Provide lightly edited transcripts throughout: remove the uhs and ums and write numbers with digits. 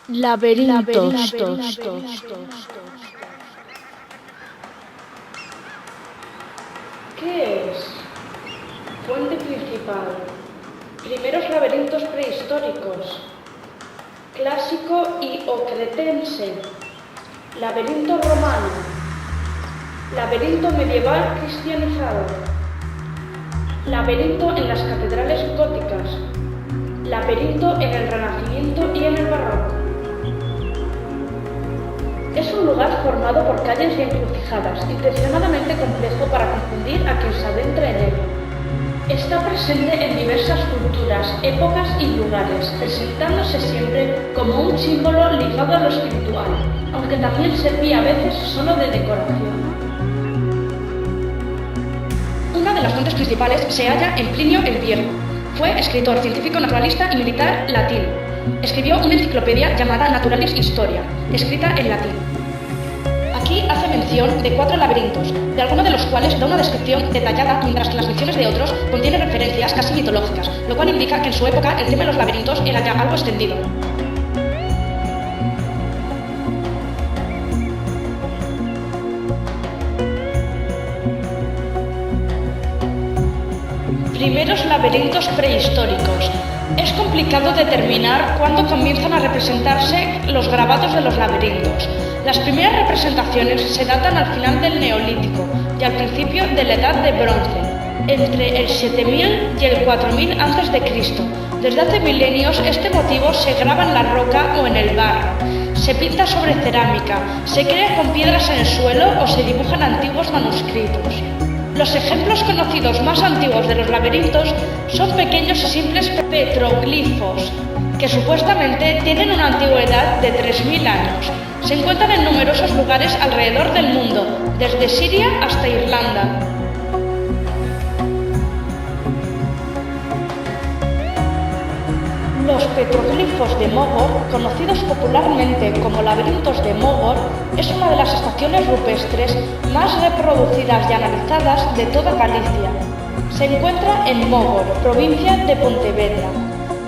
Laberintos. ¿Qué es? Fuente principal. Primeros laberintos prehistóricos. Clásico y o cretense. Laberinto romano. Laberinto medieval cristianizado. Laberinto en las catedrales góticas. Laberinto en el Renacimiento y en el Barroco. Es un lugar formado por calles y encrucijadas, intencionadamente complejo para confundir a quien se adentra en él. Está presente en diversas culturas, épocas y lugares, presentándose siempre como un símbolo ligado a lo espiritual, aunque también servía a veces solo de decoración. Una de las fuentes principales se halla en Plinio el Viejo. Fue escritor, científico, naturalista y militar latino. Escribió una enciclopedia llamada Naturalis Historia, escrita en latín. Aquí hace mención de 4 laberintos, de algunos de los cuales da una descripción detallada, mientras que las menciones de otros contienen referencias casi mitológicas, lo cual indica que en su época el tema de los laberintos era ya algo extendido. Primeros laberintos prehistóricos. Es complicado determinar cuándo comienzan a representarse los grabados de los laberintos. Las primeras representaciones se datan al final del Neolítico y al principio de la Edad de Bronce, entre el 7000 y el 4000 a.C. Desde hace milenios este motivo se graba en la roca o en el barro, se pinta sobre cerámica, se crea con piedras en el suelo o se dibujan antiguos manuscritos. Los ejemplos conocidos más antiguos de los laberintos son pequeños y simples petroglifos, que supuestamente tienen una antigüedad de 3000 años. Se encuentran en numerosos lugares alrededor del mundo, desde Siria hasta Irlanda. Los petroglifos de Mogor, conocidos popularmente como laberintos de Mogor, es una de las estaciones rupestres más reproducidas y analizadas de toda Galicia. Se encuentra en Mogor, provincia de Pontevedra.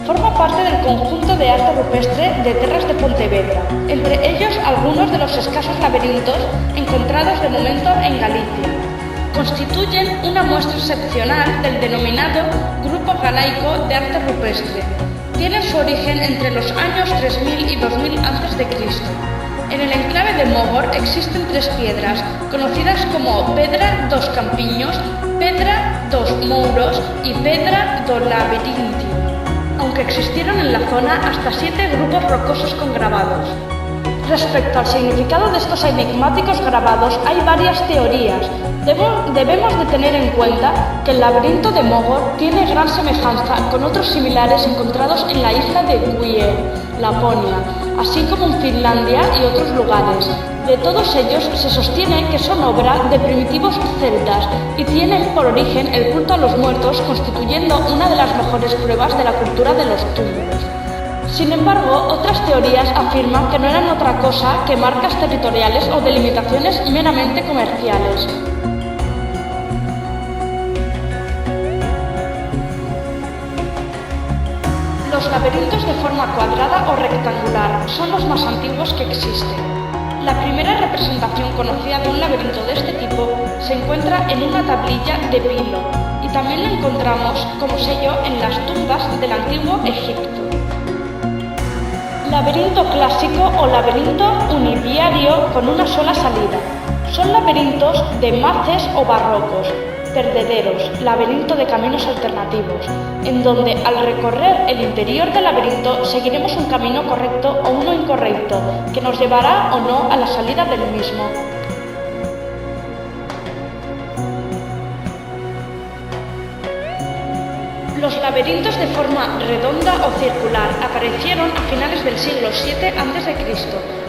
Forma parte del conjunto de arte rupestre de Terras de Pontevedra, entre ellos algunos de los escasos laberintos encontrados de momento en Galicia. Constituyen una muestra excepcional del denominado Grupo Galaico de Arte Rupestre. Tienen su origen entre los años 3000 y 2000 a.C. En el enclave de Mogor existen 3 piedras, conocidas como Pedra dos Campiños, Pedra dos Mouros y Pedra do Laberinto, aunque existieron en la zona hasta 7 grupos rocosos con grabados. Respecto al significado de estos enigmáticos grabados hay varias teorías. Debemos de tener en cuenta que el laberinto de Mogor tiene gran semejanza con otros similares encontrados en la isla de Guier, Laponia, así como en Finlandia y otros lugares. De todos ellos se sostiene que son obra de primitivos celtas y tienen por origen el culto a los muertos, constituyendo una de las mejores pruebas de la cultura de los túmulos. Sin embargo, otras teorías afirman que no eran otra cosa que marcas territoriales o delimitaciones meramente comerciales. Los laberintos de forma cuadrada o rectangular son los más antiguos que existen. La primera representación conocida de un laberinto de este tipo se encuentra en una tablilla de pilo y también la encontramos como sello en las tumbas del antiguo Egipto. Laberinto clásico o laberinto univiario con una sola salida. Son laberintos de maces o barrocos, perdederos, laberinto de caminos alternativos, en donde al recorrer el interior del laberinto seguiremos un camino correcto o uno incorrecto, que nos llevará o no a la salida del mismo. Los laberintos de forma redonda o circular aparecieron a finales del siglo VII a.C.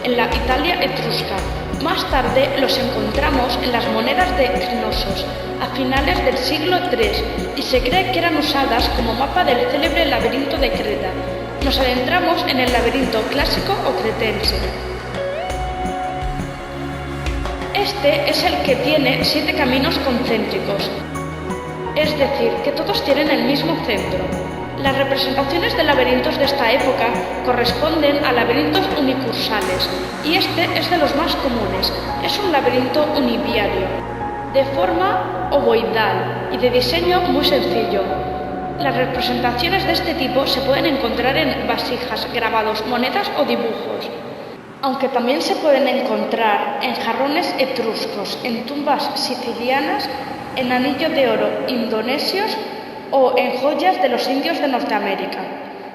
en la Italia etrusca. Más tarde los encontramos en las monedas de Cnosos a finales del siglo III y se cree que eran usadas como mapa del célebre laberinto de Creta. Nos adentramos en el laberinto clásico o cretense. Este es el que tiene 7 caminos concéntricos, es decir, que todos tienen el mismo centro. Las representaciones de laberintos de esta época corresponden a laberintos unicursales, y este es de los más comunes. Es un laberinto univiario, de forma ovoidal y de diseño muy sencillo. Las representaciones de este tipo se pueden encontrar en vasijas, grabados, monedas o dibujos, aunque también se pueden encontrar en jarrones etruscos, en tumbas sicilianas, en anillos de oro indonesios o en joyas de los indios de Norteamérica.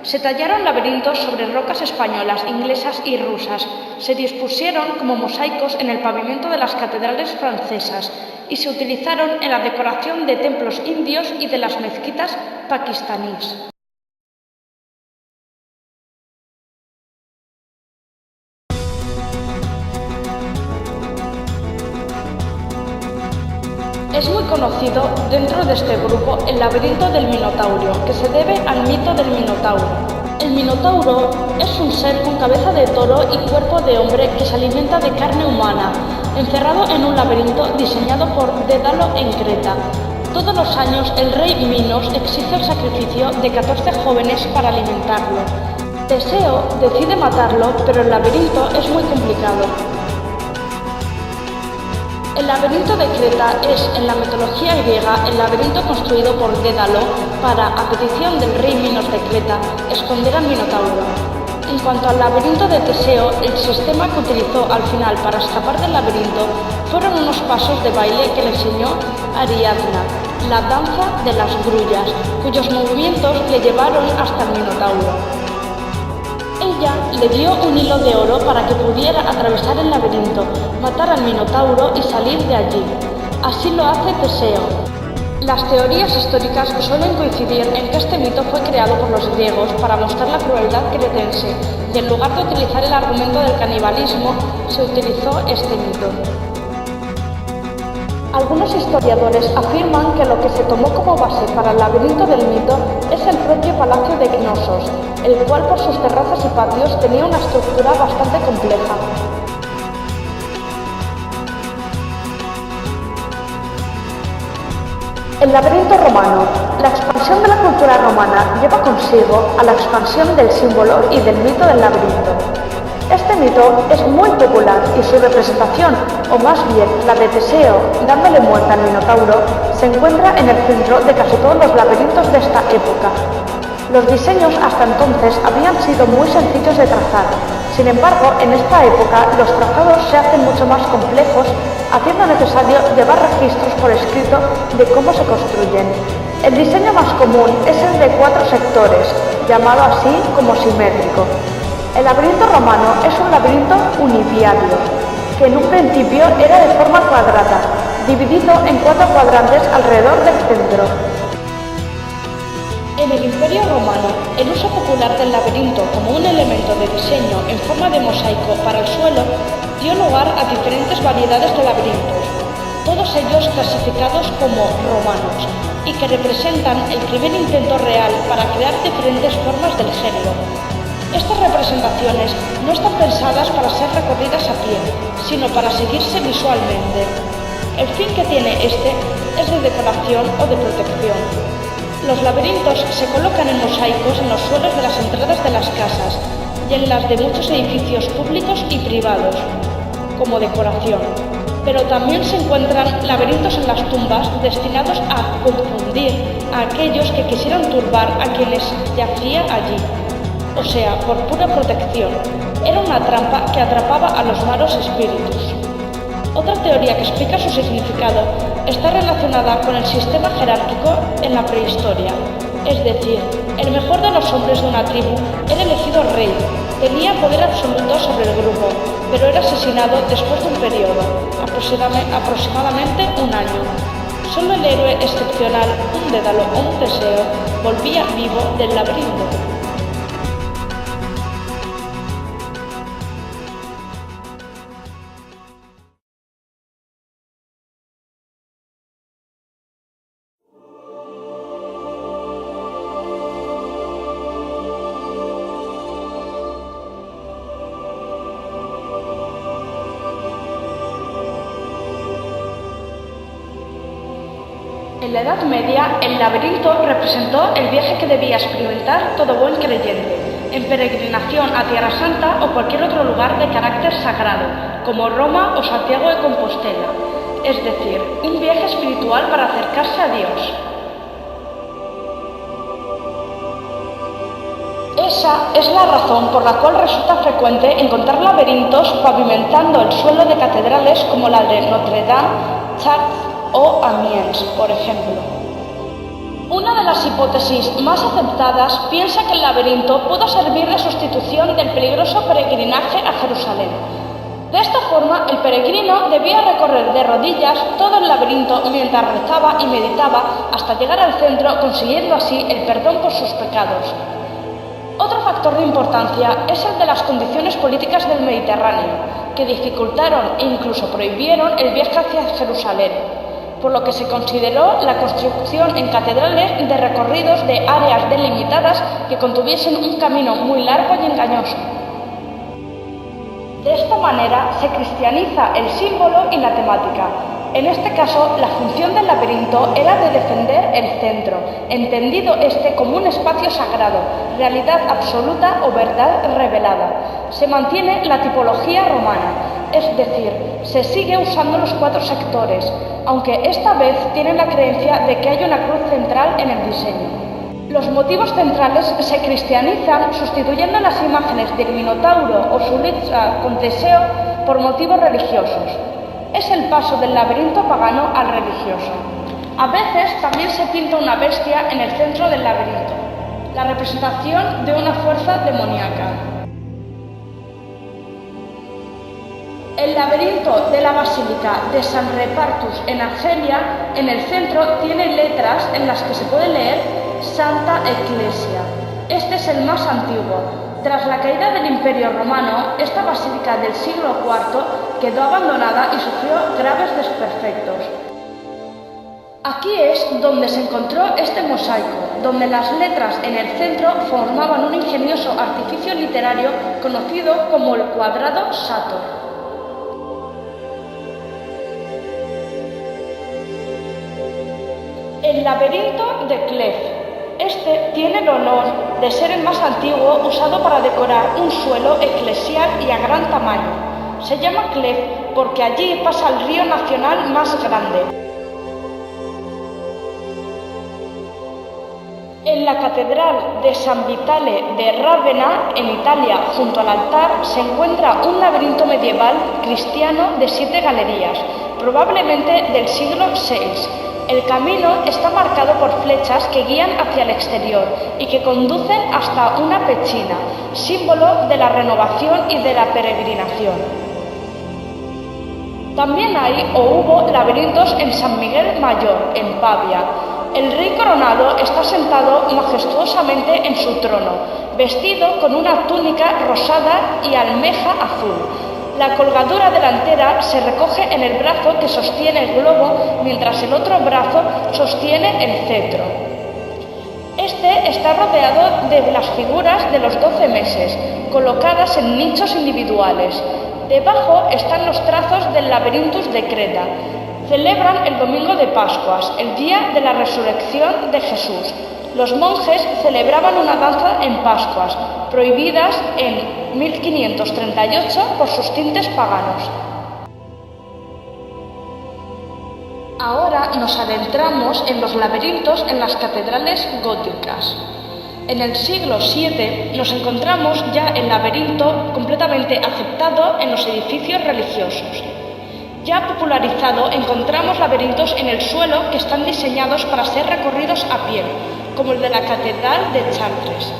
Se tallaron laberintos sobre rocas españolas, inglesas y rusas. Se dispusieron como mosaicos en el pavimento de las catedrales francesas y se utilizaron en la decoración de templos indios y de las mezquitas pakistaníes. Es muy conocido dentro de este grupo el laberinto del Minotauro, que se debe al mito del Minotauro. El Minotauro es un ser con cabeza de toro y cuerpo de hombre que se alimenta de carne humana, encerrado en un laberinto diseñado por Dédalo en Creta. Todos los años el rey Minos exige el sacrificio de 14 jóvenes para alimentarlo. Teseo decide matarlo, pero el laberinto es muy complicado. El laberinto de Creta es, en la mitología griega, el laberinto construido por Dédalo para, a petición del rey Minos de Creta, esconder al Minotauro. En cuanto al laberinto de Teseo, el sistema que utilizó al final para escapar del laberinto fueron unos pasos de baile que le enseñó Ariadna, la danza de las grullas, cuyos movimientos le llevaron hasta el Minotauro. Ella le dio un hilo de oro para que pudiera atravesar el laberinto, matar al Minotauro y salir de allí. Así lo hace Teseo. Las teorías históricas suelen coincidir en que este mito fue creado por los griegos para mostrar la crueldad cretense, y en lugar de utilizar el argumento del canibalismo, se utilizó este mito. Algunos historiadores afirman que lo que se tomó como base para el laberinto del mito es el propio palacio de Cnosos, el cual por sus terrazas y patios tenía una estructura bastante compleja. El laberinto romano. La expansión de la cultura romana lleva consigo a la expansión del símbolo y del mito del laberinto. Este mito es muy popular y su representación, o más bien la de Teseo dándole muerte al Minotauro, se encuentra en el centro de casi todos los laberintos de esta época. Los diseños hasta entonces habían sido muy sencillos de trazar. Sin embargo, en esta época los trazados se hacen mucho más complejos, haciendo necesario llevar registros por escrito de cómo se construyen. El diseño más común es el de 4 sectores, llamado así como simétrico. El laberinto romano es un laberinto univiario, que en un principio era de forma cuadrada, dividido en 4 cuadrantes alrededor del centro. En el Imperio Romano, el uso popular del laberinto como un elemento de diseño en forma de mosaico para el suelo dio lugar a diferentes variedades de laberintos, todos ellos clasificados como romanos, y que representan el primer intento real para crear diferentes formas del género. Estas representaciones no están pensadas para ser recorridas a pie, sino para seguirse visualmente. El fin que tiene este es de decoración o de protección. Los laberintos se colocan en mosaicos en los suelos de las entradas de las casas y en las de muchos edificios públicos y privados, como decoración. Pero también se encuentran laberintos en las tumbas destinados a confundir a aquellos que quisieran turbar a quienes yacían allí. O sea, por pura protección. Era una trampa que atrapaba a los malos espíritus. Otra teoría que explica su significado está relacionada con el sistema jerárquico en la prehistoria. Es decir, el mejor de los hombres de una tribu era elegido rey, tenía poder absoluto sobre el grupo, pero era asesinado después de un periodo, aproximadamente un año. Solo el héroe excepcional, un Dédalo o un Teseo, volvía vivo del laberinto. El la Edad Media, el laberinto representó el viaje que debía experimentar todo buen creyente, en peregrinación a Tierra Santa o cualquier otro lugar de carácter sagrado, como Roma o Santiago de Compostela, es decir, un viaje espiritual para acercarse a Dios. Esa es la razón por la cual resulta frecuente encontrar laberintos pavimentando el suelo de catedrales como la de Notre Dame, Chartres o Amiens, por ejemplo. Una de las hipótesis más aceptadas piensa que el laberinto pudo servir de sustitución del peligroso peregrinaje a Jerusalén. De esta forma, el peregrino debía recorrer de rodillas todo el laberinto mientras rezaba y meditaba hasta llegar al centro, consiguiendo así el perdón por sus pecados. Otro factor de importancia es el de las condiciones políticas del Mediterráneo, que dificultaron e incluso prohibieron el viaje hacia Jerusalén, por lo que se consideró la construcción en catedrales de recorridos de áreas delimitadas que contuviesen un camino muy largo y engañoso. De esta manera se cristianiza el símbolo y la temática. En este caso, la función del laberinto era de defender el centro, entendido este como un espacio sagrado, realidad absoluta o verdad revelada. Se mantiene la tipología romana, es decir, se sigue usando los 4 sectores, aunque esta vez tienen la creencia de que hay una cruz central en el diseño. Los motivos centrales se cristianizan sustituyendo las imágenes del Minotauro o Suliza con Teseo por motivos religiosos. Es el paso del laberinto pagano al religioso. A veces también se pinta una bestia en el centro del laberinto, la representación de una fuerza demoníaca. El laberinto de la Basílica de San Repartus en Argelia, en el centro, tiene letras en las que se puede leer Santa Ecclesia. Este es el más antiguo. Tras la caída del Imperio Romano, esta basílica del siglo IV quedó abandonada y sufrió graves desperfectos. Aquí es donde se encontró este mosaico, donde las letras en el centro formaban un ingenioso artificio literario conocido como el cuadrado Sator. El laberinto de Clef. Este tiene el honor de ser el más antiguo usado para decorar un suelo eclesial y a gran tamaño. Se llama Clef porque allí pasa el río nacional más grande. En la Catedral de San Vitale de Rávena, en Italia, junto al altar, se encuentra un laberinto medieval cristiano de 7 galerías, probablemente del siglo VI. El camino está marcado por flechas que guían hacia el exterior y que conducen hasta una pechina, símbolo de la renovación y de la peregrinación. También hay o hubo laberintos en San Miguel Mayor, en Pavia. El rey coronado está sentado majestuosamente en su trono, vestido con una túnica rosada y almeja azul. La colgadura delantera se recoge en el brazo que sostiene el globo, mientras el otro brazo sostiene el cetro. Este está rodeado de las figuras de los 12 meses, colocadas en nichos individuales. Debajo están los trazos del Laberintus de Creta. Celebran el domingo de Pascuas, el día de la resurrección de Jesús. Los monjes celebraban una danza en Pascuas, prohibidas en 1538 por sus tintes paganos. Ahora nos adentramos en los laberintos en las catedrales góticas. En el siglo VII nos encontramos ya el laberinto completamente aceptado en los edificios religiosos. Ya popularizado, encontramos laberintos en el suelo que están diseñados para ser recorridos a pie, como el de la Catedral de Chartres.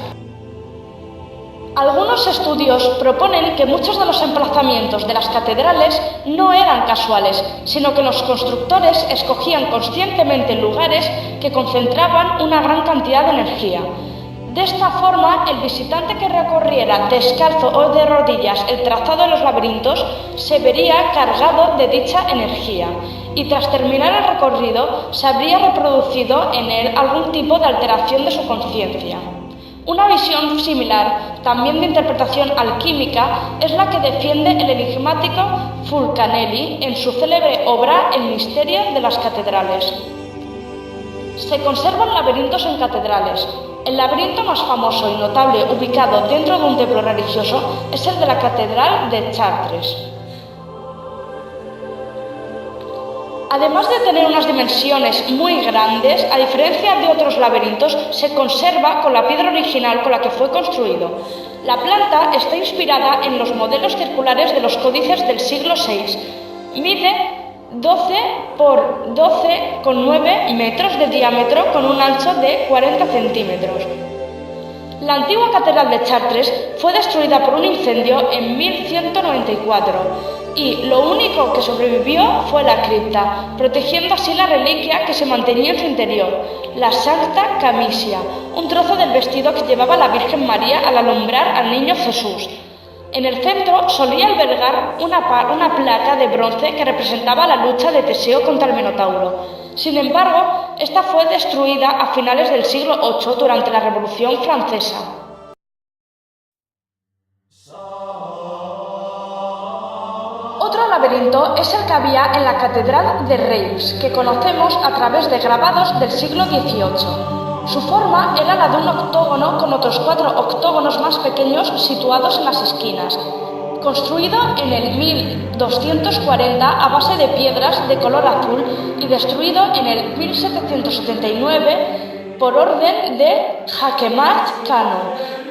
Algunos estudios proponen que muchos de los emplazamientos de las catedrales no eran casuales, sino que los constructores escogían conscientemente lugares que concentraban una gran cantidad de energía. De esta forma, el visitante que recorriera descalzo o de rodillas el trazado de los laberintos se vería cargado de dicha energía y tras terminar el recorrido se habría reproducido en él algún tipo de alteración de su conciencia. Una visión similar, también de interpretación alquímica, es la que defiende el enigmático Fulcanelli en su célebre obra El misterio de las catedrales. Se conservan laberintos en catedrales. El laberinto más famoso y notable ubicado dentro de un templo religioso es el de la Catedral de Chartres. Además de tener unas dimensiones muy grandes, a diferencia de otros laberintos, se conserva con la piedra original con la que fue construido. La planta está inspirada en los modelos circulares de los códices del siglo VI. Mide 12 por 12,9 metros de diámetro con un ancho de 40 centímetros. La antigua catedral de Chartres fue destruida por un incendio en 1194 y lo único que sobrevivió fue la cripta, protegiendo así la reliquia que se mantenía en su interior, la Sancta Camisia, un trozo del vestido que llevaba la Virgen María al alumbrar al niño Jesús. En el centro solía albergar una placa de bronce que representaba la lucha de Teseo contra el Minotauro. Sin embargo, esta fue destruida a finales del siglo VIII durante la Revolución Francesa. Otro laberinto es el que había en la Catedral de Reims, que conocemos a través de grabados del siglo XVIII. Su forma era la de un octógono con otros 4 octógonos más pequeños situados en las esquinas. Construido en el 1240 a base de piedras de color azul y destruido en el 1779 por orden de Jacquemart Cano,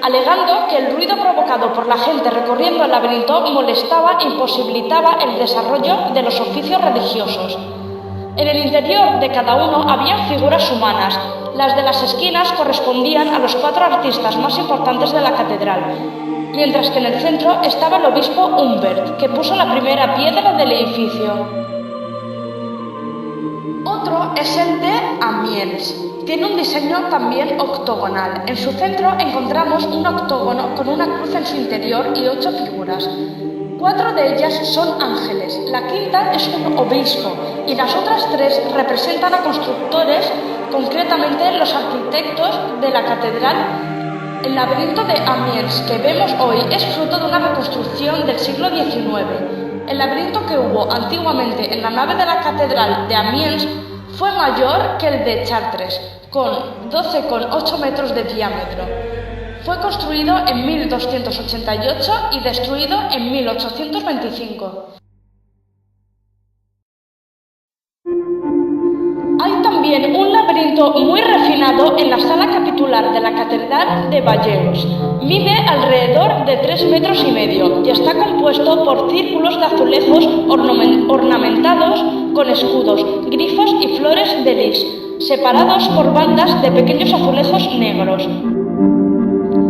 alegando que el ruido provocado por la gente recorriendo el laberinto molestaba e imposibilitaba el desarrollo de los oficios religiosos. En el interior de cada uno había figuras humanas. Las de las esquinas correspondían a los 4 artistas más importantes de la catedral, mientras que en el centro estaba el obispo Humbert, que puso la primera piedra del edificio. Otro es el de Amiens. Tiene un diseño también octogonal. En su centro encontramos un octógono con una cruz en su interior y 8 figuras. 4 de ellas son ángeles, la quinta es un obispo y las otras 3 representan a constructores, concretamente los arquitectos de la catedral. El laberinto de Amiens que vemos hoy es fruto de una reconstrucción del siglo XIX. El laberinto que hubo antiguamente en la nave de la catedral de Amiens fue mayor que el de Chartres, con 12,8 metros de diámetro. Fue construido en 1288 y destruido en 1825. Hay también un laberinto muy refinado en la sala capitular de la Catedral de Bayeux. Mide alrededor de 3,5 metros y está compuesto por círculos de azulejos ornamentados con escudos, grifos y flores de lis, separados por bandas de pequeños azulejos negros.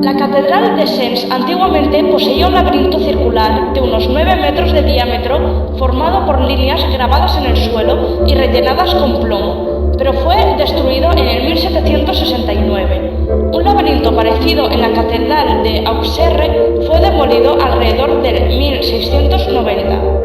La Catedral de Sens antiguamente poseía un laberinto circular de unos 9 metros de diámetro formado por líneas grabadas en el suelo y rellenadas con plomo, pero fue destruido en el 1769. Un laberinto parecido en la Catedral de Auxerre fue demolido alrededor del 1690.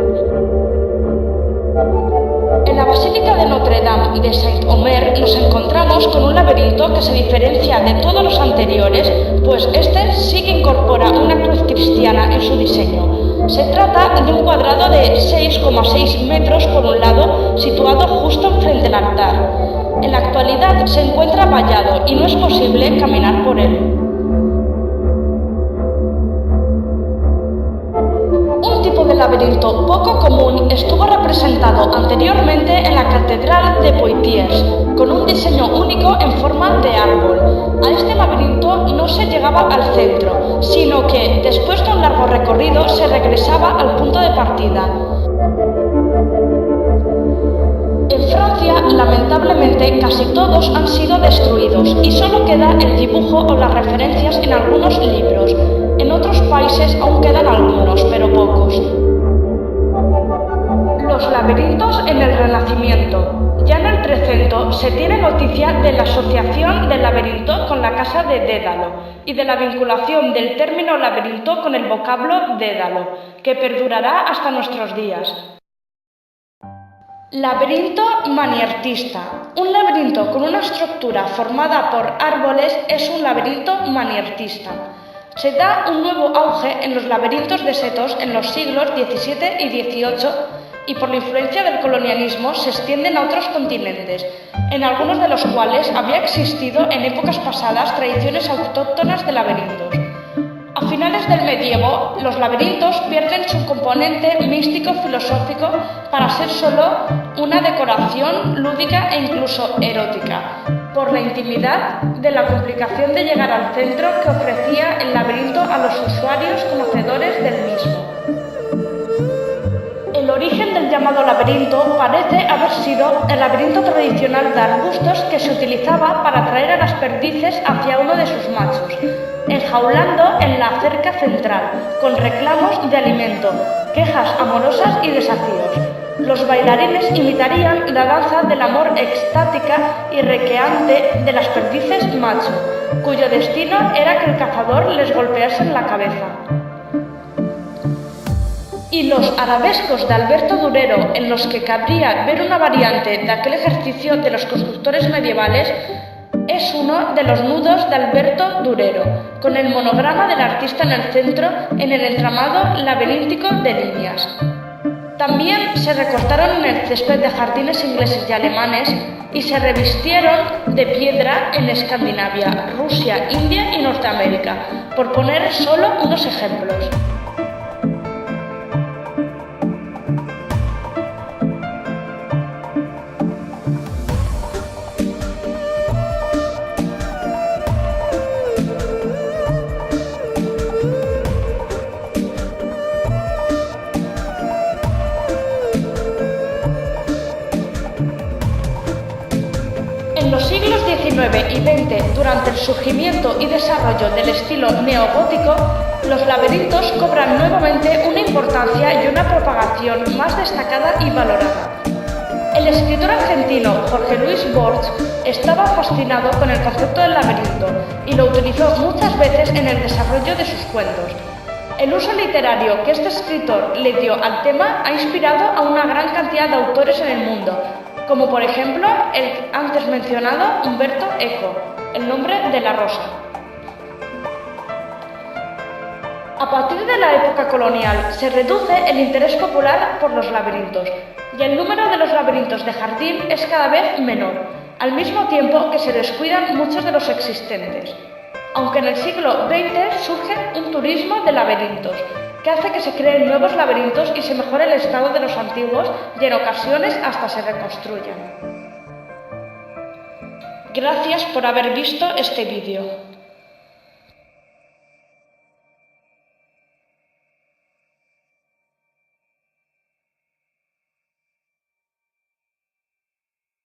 En la Basílica de Notre-Dame de Saint-Omer nos encontramos con un laberinto que se diferencia de todos los anteriores, pues este sí que incorpora una cruz cristiana en su diseño. Se trata de un cuadrado de 6,6 metros por un lado, situado justo enfrente del altar. En la actualidad se encuentra vallado y no es posible caminar por él. Un tipo de laberinto poco común estuvo representado anteriormente en la Catedral de Poitiers, con un diseño único en forma de árbol. A este laberinto no se llegaba al centro, sino que, después de un largo recorrido, se regresaba al punto de partida. En Francia, lamentablemente, casi todos han sido destruidos y solo queda el dibujo o las referencias en algunos libros. En otros países aún quedan algunos, pero pocos. Los laberintos en el Renacimiento. Ya en el Trecento se tiene noticia de la asociación del laberinto con la casa de Dédalo y de la vinculación del término laberinto con el vocablo Dédalo, que perdurará hasta nuestros días. Laberinto maniertista. Un laberinto con una estructura formada por árboles es un laberinto maniertista. Se da un nuevo auge en los laberintos de setos en los siglos XVII y XVIII y por la influencia del colonialismo se extienden a otros continentes, en algunos de los cuales había existido en épocas pasadas tradiciones autóctonas de laberintos. A finales del medievo, los laberintos pierden su componente místico-filosófico para ser solo una decoración lúdica e incluso erótica, por la intimidad de la complicación de llegar al centro que ofrecía el laberinto a los usuarios conocedores del mismo. El origen del llamado laberinto parece haber sido el laberinto tradicional de arbustos que se utilizaba para atraer a las perdices hacia uno de sus machos, enjaulando en la cerca central, con reclamos de alimento, quejas amorosas y desafíos. Los bailarines imitarían la danza del amor extática y requeante de las perdices macho, cuyo destino era que el cazador les golpease en la cabeza. Y los arabescos de Alberto Durero, en los que cabría ver una variante de aquel ejercicio de los constructores medievales, es uno de los nudos de Alberto Durero, con el monograma del artista en el centro, en el entramado laberíntico de líneas. También se recortaron en el césped de jardines ingleses y alemanes y se revistieron de piedra en Escandinavia, Rusia, India y Norteamérica, por poner solo unos ejemplos. En los siglos XIX y XX, durante el surgimiento y desarrollo del estilo neogótico, los laberintos cobran nuevamente una importancia y una propagación más destacada y valorada. El escritor argentino Jorge Luis Borges estaba fascinado con el concepto del laberinto y lo utilizó muchas veces en el desarrollo de sus cuentos. El uso literario que este escritor le dio al tema ha inspirado a una gran cantidad de autores en el mundo, como por ejemplo el antes mencionado Umberto Eco, El nombre de la rosa. A partir de la época colonial se reduce el interés popular por los laberintos y el número de los laberintos de jardín es cada vez menor, al mismo tiempo que se descuidan muchos de los existentes. Aunque en el siglo XX surge un turismo de laberintos, que hace que se creen nuevos laberintos y se mejore el estado de los antiguos y en ocasiones hasta se reconstruyan. Gracias por haber visto este vídeo.